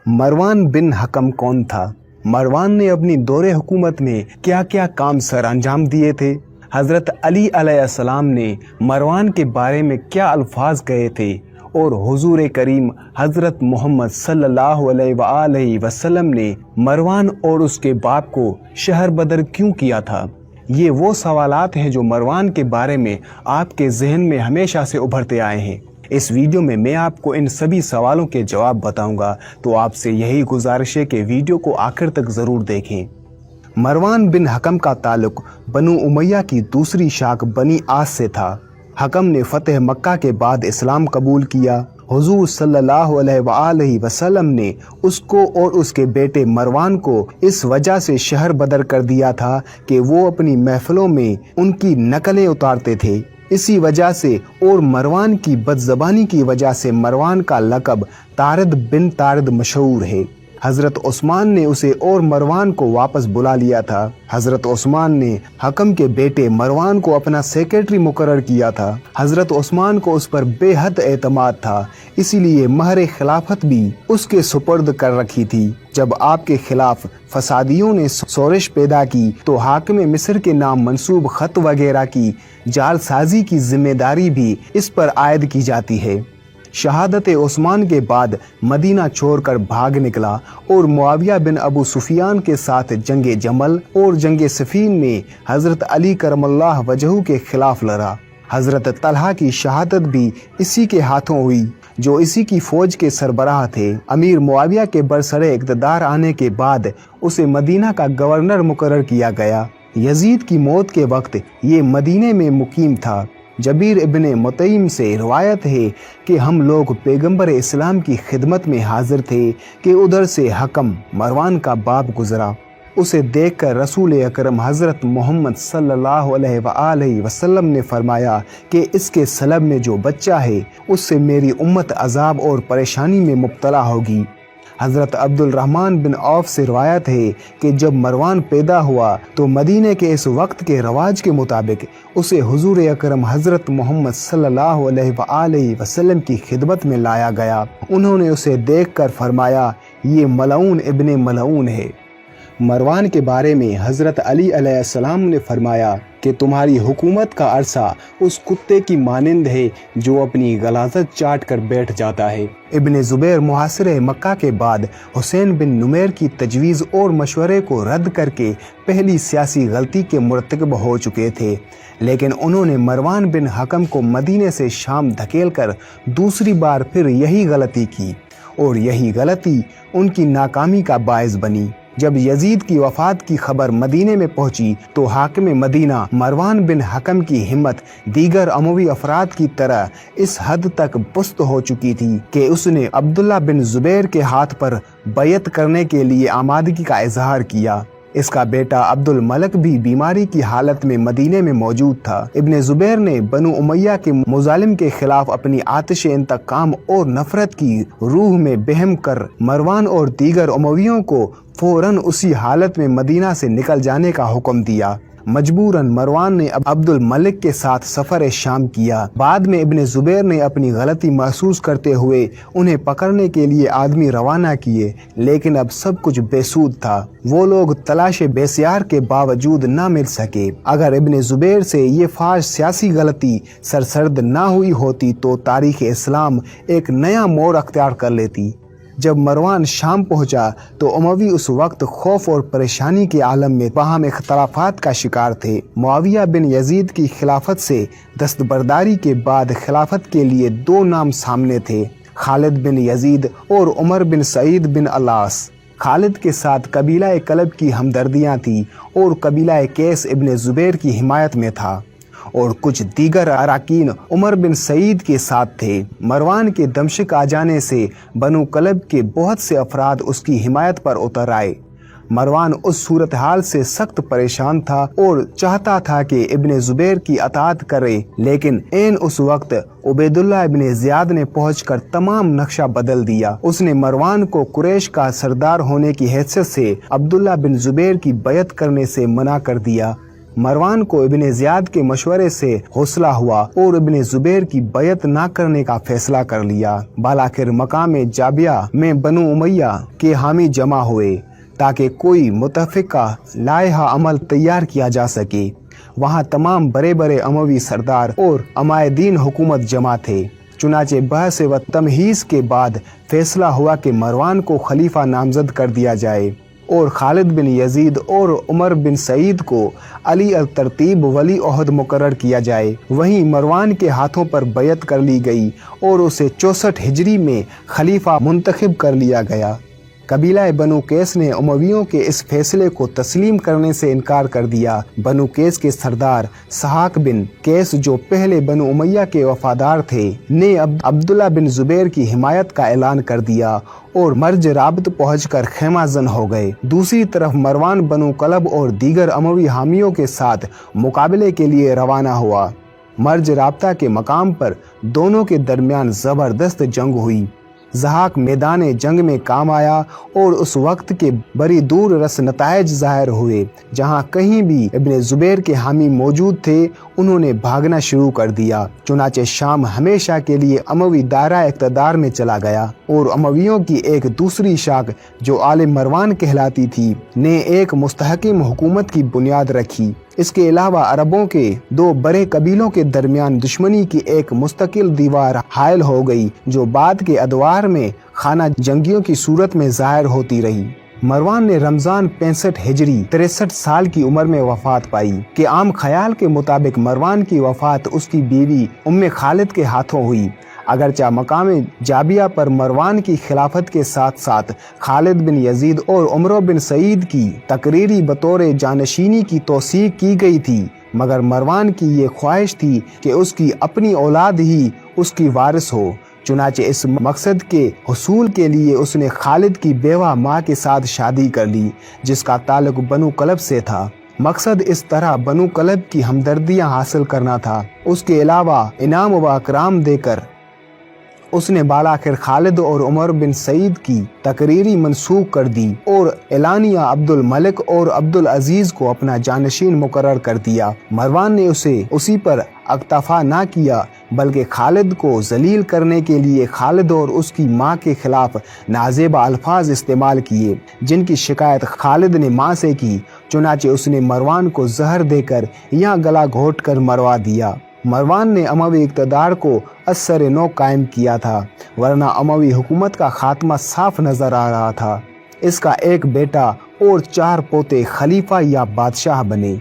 मरवान बिन हकम कौन था? मरवान ने अपनी दौरे हुकूमत में क्या क्या काम सर अंजाम दिए थे? हज़रत अली अलैहिस्सलाम ने मरवान के बारे में क्या अल्फाज कहे थे? और हुजूर करीम हज़रत मोहम्मद सल्लल्लाहु अलैहि वसल्लम ने मरवान और उसके बाप को शहर बदर क्यों किया था? ये वो सवालात हैं जो मरवान के बारे में आपके जहन में हमेशा से उभरते आए हैं। इस वीडियो में मैं आपको इन सभी सवालों के जवाब बताऊंगा, तो आपसे यही गुजारिश है कि वीडियो को आखिर तक ज़रूर देखें। मरवान बिन हकम का ताल्लुक बनु उमैया की दूसरी शाख बनी आस से था। हकम ने फतेह मक्का के बाद इस्लाम कबूल किया। हुजूर सल्लल्लाहु अलैहि वसल्लम ने उसको और उसके बेटे मरवान को इस वजह से शहर बदर कर दिया था कि वो अपनी महफिलों में उनकी नकलें उतारते थे। इसी वजह से और मरवान की बदज़बानी की वजह से मरवान का लक़ब तारिद बिन तारिद मशहूर है। हज़रत उस्मान ने उसे और मरवान को वापस बुला लिया था। हज़रत उस्मान ने हकम के बेटे मरवान को अपना सेक्रेटरी मुकर्रर किया था। हज़रत उस्मान को उस पर बेहद एतमाद था, इसीलिए महर खिलाफत भी उसके सुपर्द कर रखी थी। जब आपके खिलाफ फसादियों ने सोरिश पैदा की तो हाकिम मिस्र के नाम मंसूब खत वगैरह की जालसाजी की जिम्मेदारी भी इस पर आयद की जाती है। शहादत उस्मान के बाद मदीना छोड़कर भाग निकला और मुआविया बिन अबू सुफियान के साथ जंगे जमल और जंगे सफीन में हज़रत अली करमल्लाह वजहू के खिलाफ लड़ा। हज़रत तलहा की शहादत भी इसी के हाथों हुई, जो इसी की फौज के सरबराह थे। अमीर मुआविया के बरसरे इक़्तिदार आने के बाद उसे मदीना का गवर्नर मुकर्रर किया गया। यजीद की मौत के वक्त ये मदीने में मुकीम था। जबीर इब्ने मुतईम से रिवायत है कि हम लोग पैगंबर इस्लाम की खिदमत में हाजिर थे कि उधर से हकम मरवान का बाप गुजरा। उसे देखकर रसूल अकरम हज़रत मोहम्मद सल्लल्लाहु अलैहि वसल्लम ने फरमाया कि इसके सलब में जो बच्चा है उससे मेरी उम्मत अजाब और परेशानी में मुब्तला होगी। हज़रत अब्दुल रहमान बिन औफ से रिवायत है कि जब मरवान पैदा हुआ तो मदीने के इस वक्त के रवाज के मुताबिक उसे हुजूर अकरम हज़रत मोहम्मद सल्लल्लाहु अलैहि वसल्लम की खिदमत में लाया गया। उन्होंने उसे देखकर फरमाया, ये मलऊन इब्ने मलऊन है। मरवान के बारे में हज़रत अली अलैहिस्सलाम ने फरमाया कि तुम्हारी हुकूमत का अरसा उस कुत्ते की मानिंद है जो अपनी गलाजत चाट कर बैठ जाता है। इब्ने ज़ुबैर मुहासिरे मक्का के बाद हुसैन बिन नुमैर की तजवीज़ और मशवरे को रद्द करके पहली सियासी गलती के मुर्तकब हो चुके थे, लेकिन उन्होंने मरवान बिन हकम को मदीने से शाम धकेल कर दूसरी बार फिर यही गलती की और यही गलती उनकी नाकामी का बायस बनी। जब यजीद की वफात की खबर मदीने में पहुंची तो हाकिम मदीना मरवान बिन हकम की हिम्मत दीगर अमवी अफराद की तरह इस हद तक पुस्त हो चुकी थी कि उसने अब्दुल्ला बिन जुबैर के हाथ पर बैयत करने के लिए आमादगी का इजहार किया। इसका बेटा अब्दुल मलक भी बीमारी की हालत में मदीने में मौजूद था। इब्ने जुबैर ने बनु उमैया के मुजालिम के खिलाफ अपनी आतिश इंतकाम और नफरत की रूह में बहम कर मरवान और दीगर उमवियों को फौरन उसी हालत में मदीना से निकल जाने का हुक्म दिया। मजबूरन मरवान ने अब्दुल मलिक के साथ सफर शाम किया। बाद में इब्ने जुबैर ने अपनी गलती महसूस करते हुए उन्हें पकड़ने के लिए आदमी रवाना किए, लेकिन अब सब कुछ बेसूद था। वो लोग तलाशे बेसियार के बावजूद ना मिल सके। अगर इब्ने जुबैर से ये फाश सियासी गलती सरसर्द ना हुई होती तो तारीख इस्लाम एक नया मोड़ अख्तियार कर लेती। जब मरवान शाम पहुंचा तो उमवी उस वक्त खौफ और परेशानी के आलम में बाहम इख्तलाफात का शिकार थे। मुआविया बिन यजीद की खिलाफत से दस्तबरदारी के बाद खिलाफत के लिए दो नाम सामने थे, खालिद बिन यजीद और उमर बिन सईद बिन अलास। खालिद के साथ कबीला कलब की हमदर्दियाँ थी और कबीला कैस इब्ने जुबैर की हिमायत में था और कुछ दीगर अराकीन उमर बिन सईद के साथ थे। मरवान के दमश्क आ जाने से बनु कलब के बहुत से अफराद उसकी हिमायत पर उतर आए। मरवान उस सूरत हाल से सख्त परेशान था और चाहता था कि इब्ने जुबैर की अताअत करे, लेकिन ऐन उस वक्त उबैदुल्लाह इब्ने ज़ियाद ने पहुंचकर तमाम नक्शा बदल दिया। उसने मरवान को कुरैश का सरदार होने की हैसियत से अब्दुल्ला बिन जुबैर की बैयत करने से मना कर दिया। मरवान को इब्ने ज़ियाद के मशवरे से हौसला हुआ और इब्ने ज़ुबैर की बैत न करने का फैसला कर लिया। बालाखिर मकाम जाबिया में बनु उमैया के हामी जमा हुए ताकि कोई मुतफ़िका लाइहा अमल तैयार किया जा सके। वहाँ तमाम बड़े बड़े अमवी सरदार और अमायदीन हुकूमत जमा थे। चुनाचे बहस व तमहीज़ के बाद फैसला हुआ कि मरवान को खलीफा नामजद कर दिया जाए और खालिद बिन यजीद और उमर बिन सईद को अली अल तरतीब वली ओहद मुकर्रर किया जाए। वहीं मरवान के हाथों पर बैत कर ली गई और उसे 64 हिजरी में खलीफा मुंतखब कर लिया गया। कबीला बनु कैस ने उमवियों के इस फैसले को तस्लीम करने से इनकार कर दिया। बनु कैस के सरदार सहाक बिन कैस, जो पहले बनु उमैया के वफादार थे, ने अब्दुल्ला बिन ज़ुबैर की हिमायत का ऐलान कर दिया और मर्ज राबत पहुंचकर खैमाजन हो गए। दूसरी तरफ मरवान बनु कलब और दीगर अमवी हामियों के साथ मुकाबले के लिए रवाना हुआ। मर्ज राबता के मकाम पर दोनों के दरमियान ज़बरदस्त जंग हुई। ज़हाक मैदान जंग में काम आया और उस वक्त के बड़ी दूर रस नतायज ज़ाहिर हुए। जहाँ कहीं भी इब्ने ज़ुबैर के हामी मौजूद थे, उन्होंने भागना शुरू कर दिया। चुनाचे शाम हमेशा के लिए अमवी दायरा इक़्तिदार में चला गया और अमवियों की एक दूसरी शाख जो आले मरवान कहलाती थी ने एक मुस्तहकिम हुकूमत की बुनियाद रखी। इसके अलावा अरबों के दो बड़े कबीलों के दरमियान दुश्मनी की एक मुस्तकिल दीवार हायल हो गई, जो बाद के अदवार में खाना जंगियों की सूरत में ज़ाहिर होती रही। मरवान ने रमज़ान 65 हिजरी 63 साल की उम्र में वफात पाई। कि आम ख्याल के मुताबिक मरवान की वफात उसकी बीवी उम्मे खालिद के हाथों हुई। अगरचा मकाम जाबिया पर मरवान की खिलाफत के साथ साथ खालिद बिन यजीद और उमर बिन सईद की तकरीरी बतौर जानशीनी की तौसीक की गई थी, मगर मरवान की ये ख्वाहिश थी कि उसकी अपनी औलाद ही उसकी वारिस हो। चुनाचे इस मकसद के हुसूल के लिए उसने खालिद की बेवा माँ के साथ शादी कर ली, जिसका ताल्लुक बनु कलब से था। मकसद इस तरह बनु कलब की हमदर्दियाँ हासिल करना था। उसके अलावा इनाम व अकराम देकर उसने बालाखिर खालिद और उमर बिन सईद की तकरीरी मनसूख कर दी और एलानिया अब्दुल मलिक और अब्दुल अजीज को अपना जानशीन मुकर्रर कर दिया। मरवान ने उसी पर अक्तफा ना किया, बल्कि खालिद को जलील करने के लिए खालिद और उसकी माँ के खिलाफ नाजेबा अल्फाज इस्तेमाल किए, जिनकी शिकायत खालिद ने माँ से की। चुनाचे उसने मरवान को जहर देकर यहाँ गला घोट कर मरवा दिया। मरवान ने अमवी इक़्तिदार को असर नौ कायम किया था, वरना अमवी हुकूमत का खात्मा साफ नजर आ रहा था। इसका एक बेटा और 4 पोते खलीफा या बादशाह बने।